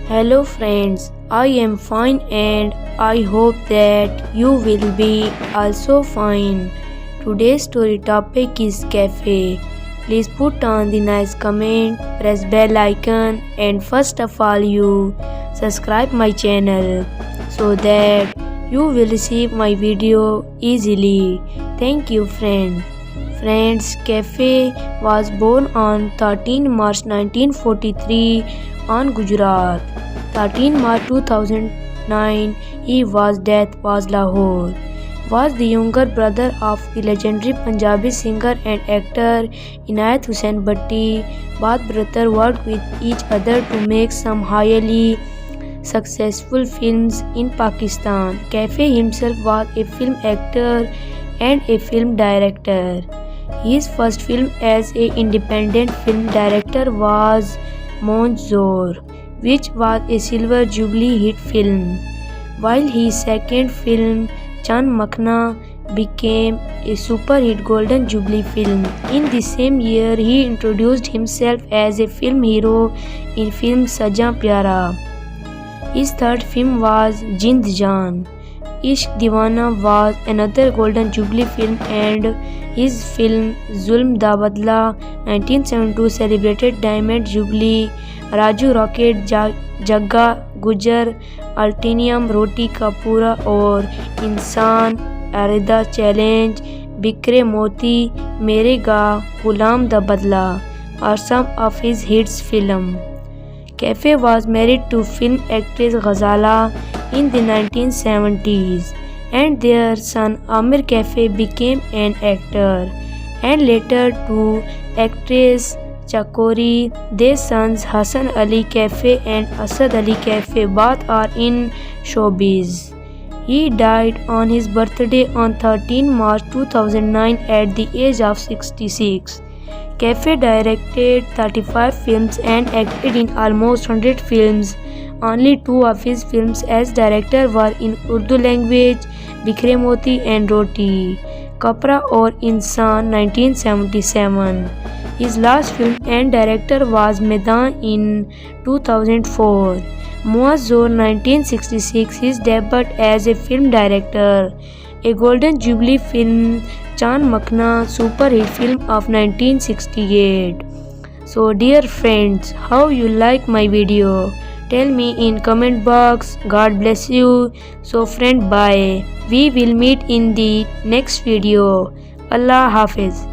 Hello friends, I am fine and I hope that you will be also fine. Today's story topic is cafe. Please put on the nice comment, press bell icon and first of all you subscribe my channel so that you will receive my video easily. Thank you friend. Friends, Cafe was born on 13 March 1943 on Gujarat. 13 March 2009, his death was Lahore. Was the younger brother of the legendary Punjabi singer and actor Inayat Hussain Bhatti. Both brothers worked with each other to make some highly successful films in Pakistan. Kaifee himself was a film actor and a film director. His first film as an independent film director was Monzor, which was a Silver Jubilee hit film, while his second film, Chand Makhna, became a super hit Golden Jubilee film. In the same year, he introduced himself as a film hero in film Sajan Pyara. His third film was Jind Jaan. Ishq Deewana was another Golden Jubilee film, and his film Zulm Da Badla 1972 celebrated Diamond Jubilee. Raju Rocket, Jagga Gujar, Altiniyam Roti Kapura और इंसान Arida Challenge, Bikre Moti, Mere Ga, Ghulam Da Badla are some of his hits film. Kaifee was married to film actress Ghazala in the 1970s, and their son Amir Kaifee became an actor, and later to actress Chakori. Their sons Hassan Ali Kaifee and Asad Ali Kaifee both are in showbiz. He died on his birthday on 13 March 2009 at the age of 66. Kaifee directed 35 films and acted in almost 100 films. Only two of his films as director were in Urdu language, Bikre Moti and Roti Kapra or Insan 1977. His last film and director was Maidan in 2004. Muazzor 1966, his debut as a film director. A Golden Jubilee film, Chand Makhna, super hit film of 1968. So dear friends, how you like my video? Tell me in comment box. God bless you. So friend, bye. We will meet in the next video. Allah Hafiz.